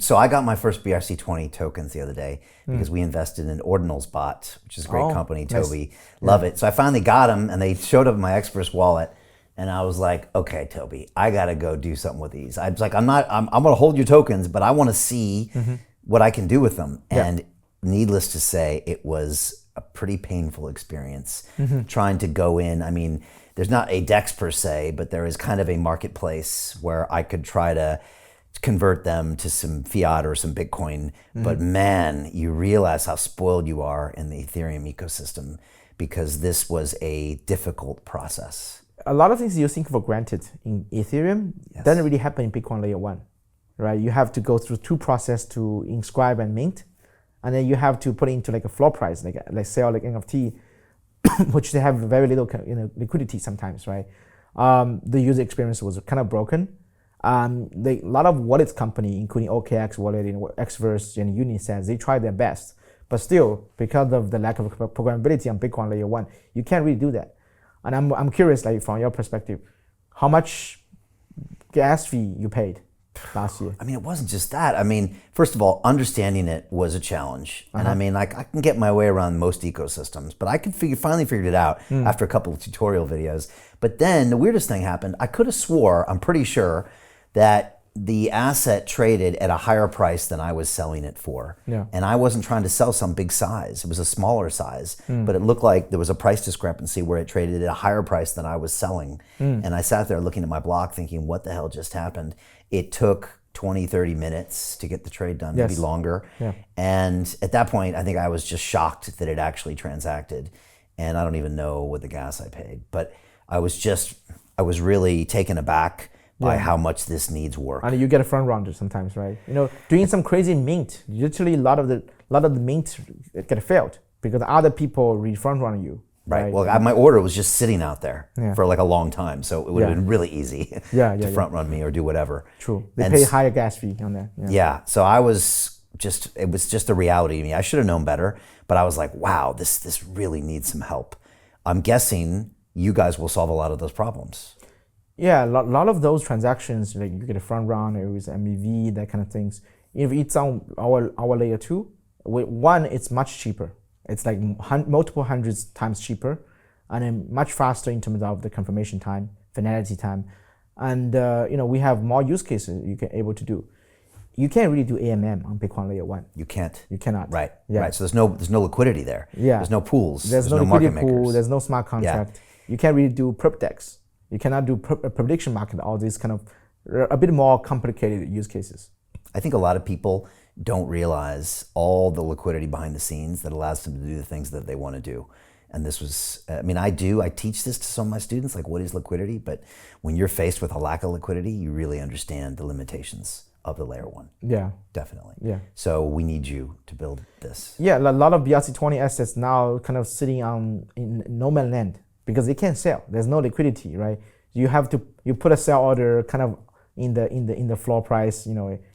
So I got my first BRC20 tokens the other day because we invested in Ordinals bot, which is a great company. Toby, love it. So I finally got them, and they showed up in my Express wallet, and I was like, okay, Toby, I gotta go do something with these. I was like, I'm gonna hold your tokens, but I want to see what I can do with them. And needless to say, it was a pretty painful experience trying to go in. I mean, there's not a DEX per se, but there is kind of a marketplace where I could try to convert them to some fiat or some Bitcoin. But man, you realize how spoiled you are in the Ethereum ecosystem because this was a difficult process. A lot of things you think for granted in Ethereum doesn't really happen in Bitcoin layer 1, right? You have to go through 2 processes to inscribe and mint, and then you have to put it into like a floor price, like sell like NFT, which they have very little liquidity sometimes, right? The user experience was kind of broken. A lot of wallets company, including OKX Wallet, Xverse, and Unisat, they try their best, but still, because of the lack of programmability on Bitcoin layer 1, you can't really do that. And I'm curious, like from your perspective, how much gas fee you paid last year? I mean, it wasn't just that. I mean, first of all, understanding it was a challenge. And I mean, like I can get my way around most ecosystems, but I could finally figured it out after a couple of tutorial videos. But then the weirdest thing happened. I could have swore, I'm pretty sure, that the asset traded at a higher price than I was selling it for. Yeah. And I wasn't trying to sell some big size. It was a smaller size, but it looked like there was a price discrepancy where it traded at a higher price than I was selling. And I sat there looking at my block thinking, what the hell just happened? It took 20, 30 minutes to get the trade done, maybe longer. Yeah. And at that point, I think I was just shocked that it actually transacted. And I don't even know what the gas I paid, but I was really taken aback by how much this needs work. And you get a front runner sometimes, right? Doing some crazy mint, literally a lot of the mint get failed because other people front run you. Right. Well, my order was just sitting out there for like a long time, so it would have been really easy to front run me or do whatever. True. They pay higher gas fee on that. Yeah. So it was just a reality to me. I should have known better, but I was like, wow, this really needs some help. I'm guessing you guys will solve a lot of those problems. Yeah, a lot of those transactions, like you get a front run or with MEV, that kind of things. If it's on our layer 2, one, it's much cheaper. It's like multiple hundreds times cheaper, and then much faster in terms of the confirmation time, finality time, and we have more use cases you can able to do. You can't really do AMM on Bitcoin layer 1. You can't. You cannot. Right. Yeah. Right. So there's no liquidity there. Yeah. There's no pools. There's no market liquidity pool. makers. There's no smart contract. You can't really do perp DEX. You cannot do prediction market, all these kind of a bit more complicated use cases. I think a lot of people don't realize all the liquidity behind the scenes that allows them to do the things that they want to do. And this was, I teach this to some of my students, like what is liquidity? But when you're faced with a lack of liquidity, you really understand the limitations of the layer 1. Yeah. Definitely. Yeah. So we need you to build this. Yeah, a lot of BRC20 assets now kind of sitting in no man's land, because they can't sell. There's no liquidity, right? You put a sell order kind of in the floor price,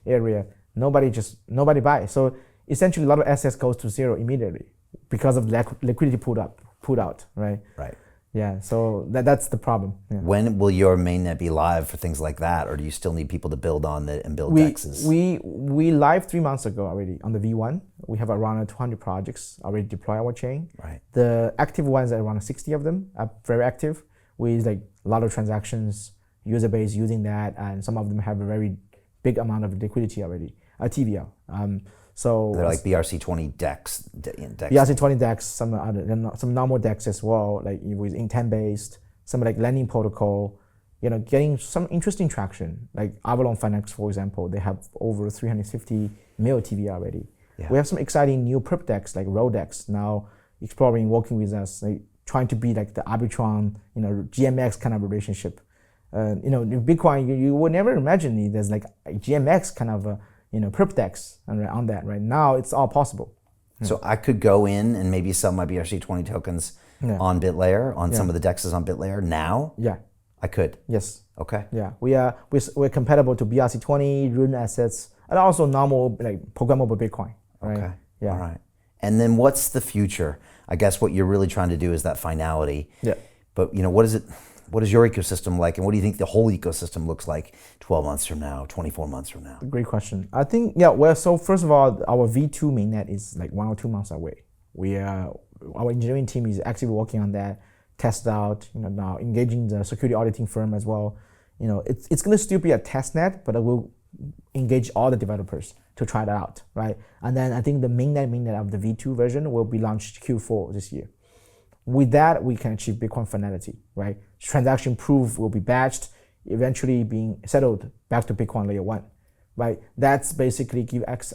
area. Nobody buys. So essentially, a lot of assets goes to zero immediately because of liquidity pulled out, right? Right. Yeah. So that's the problem. Yeah. When will your mainnet be live for things like that, or do you still need people to build on it and build DEXs? We live 3 months ago already on the V1. We have around 200 projects already deploy our chain. Right. The active ones are around 60 of them are very active with like a lot of transactions, user base using that, and some of them have a very big amount of liquidity already, TVL. So they're like BRC20 DEX. BRC20 DEX, some normal DEX as well, like with intent based, some like lending protocol, getting some interesting traction. Like Avalon Finance, for example, they have over 350 mil TV already. Yeah. We have some exciting new perp DEX like Rodex now exploring, working with us, like trying to be like the Arbitron, GMX kind of relationship. In Bitcoin, you would never imagine there's like a GMX kind of perp DEX on that. Right now, it's all possible. So I could go in and maybe sell my BRC20 tokens on Bitlayer, on some of the DEXs on Bitlayer now? Yeah. I could? Yes. Okay. Yeah, we're compatible to BRC20, Rune assets, and also normal like programmable Bitcoin. Right? Okay. Yeah. All right. And then what's the future? I guess what you're really trying to do is that finality. Yeah. But what is it? What is your ecosystem like, and what do you think the whole ecosystem looks like 12 months from now, 24 months from now? Great question. I think, yeah, well, so first of all, our V2 mainnet is like 1 or 2 months away. Our engineering team is actively working on that, test out, now engaging the security auditing firm as well. It's going to still be a test net, but it will engage all the developers to try it out, right? And then I think the mainnet of the V2 version will be launched Q4 this year. With that, we can achieve Bitcoin finality, right? Transaction proof will be batched, eventually being settled back to Bitcoin layer 1, right? That's basically give us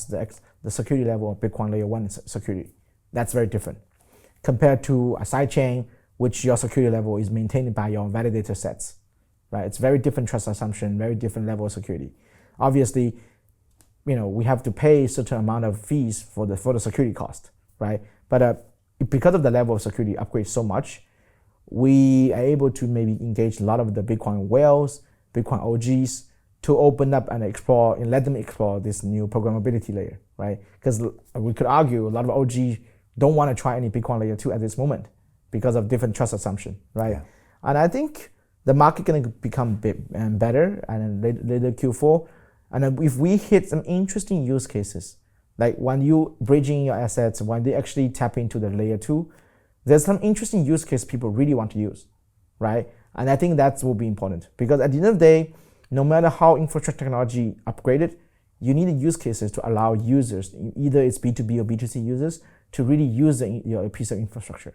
the security level of Bitcoin layer 1 security. That's very different compared to a sidechain, which your security level is maintained by your validator sets, right? It's very different trust assumption, very different level of security. Obviously, we have to pay a certain amount of fees for the security cost, right? But because of the level of security upgrade so much, we are able to maybe engage a lot of the Bitcoin whales, Bitcoin OGs to open up and explore and let them explore this new programmability layer, right? Because we could argue a lot of OGs don't want to try any Bitcoin layer 2 at this moment because of different trust assumption, right? Yeah. And I think the market going to become better and then later Q4. And then if we hit some interesting use cases, like when you bridging your assets, when they actually tap into the layer 2, there's some interesting use case people really want to use, right? And I think that will be important because at the end of the day, no matter how infrastructure technology upgraded, you need use cases to allow users, either it's B2B or B2C users, to really use your piece of infrastructure,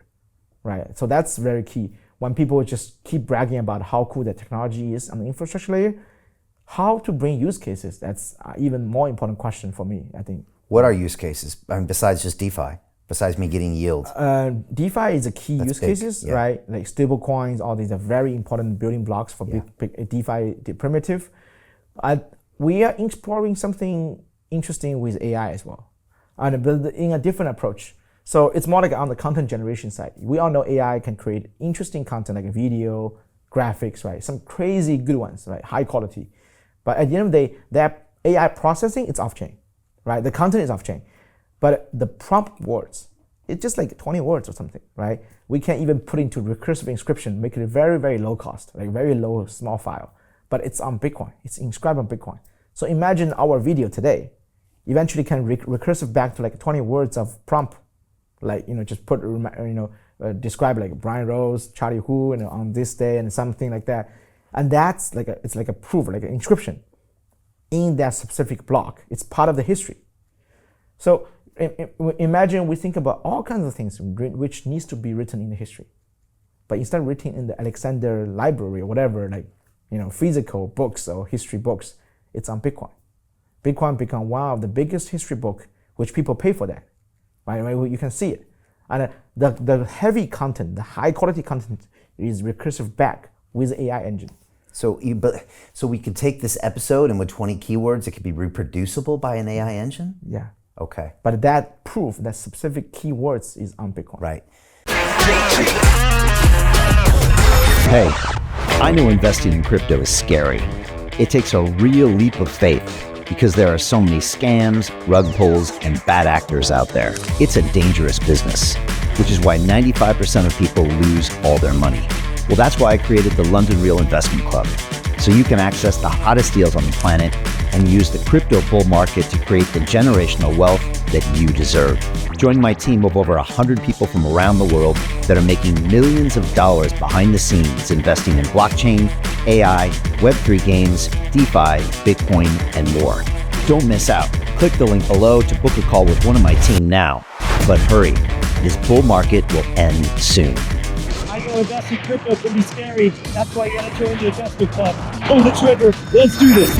right? So that's very key. When people just keep bragging about how cool the technology is on the infrastructure layer, how to bring use cases, that's even more important question for me, I think. What are use cases? besides just DeFi, besides me getting yield? DeFi is a key use cases, yeah. Right? Like stable coins, all these are very important building blocks for big DeFi primitive. We are exploring something interesting with AI as well, and in a different approach. So it's more like on the content generation side. We all know AI can create interesting content like video, graphics, right? Some crazy good ones, right? High quality. But at the end of the day, that AI processing, it's off-chain, right? The content is off-chain. But the prompt words, it's just like 20 words or something, right? We can't even put into recursive inscription, make it very, very low cost, like very low, small file. But it's on Bitcoin. It's inscribed on Bitcoin. So imagine our video today eventually can recursive back to like 20 words of prompt, like, just put, describe like Brian Rose, Charlie Hu, on this day and something like that. And that's like it's like a proof, like an inscription in that specific block. It's part of the history. So imagine we think about all kinds of things which needs to be written in the history, but instead of written in the Alexander library or whatever, like, physical books or history books, it's on Bitcoin. Bitcoin become one of the biggest history book, which people pay for that, right? You can see it. And the heavy content, the high quality content is recursive back with AI engine. So we could take this episode and with 20 keywords, it could be reproducible by an AI engine? Yeah. Okay. But that proof, that specific keywords is on Bitcoin. Right. Hey, I know investing in crypto is scary. It takes a real leap of faith because there are so many scams, rug pulls, and bad actors out there. It's a dangerous business, which is why 95% of people lose all their money. Well, that's why I created the London Real Investment Club, so you can access the hottest deals on the planet and use the crypto bull market to create the generational wealth that you deserve. Join my team of over 100 people from around the world that are making millions of dollars behind the scenes investing in blockchain, AI, Web3 games, DeFi, Bitcoin, and more. Don't miss out. Click the link below to book a call with one of my team now. But hurry, this bull market will end soon. I know investing crypto can be scary. That's why you gotta join the investment club. Pull the trigger. Let's do this.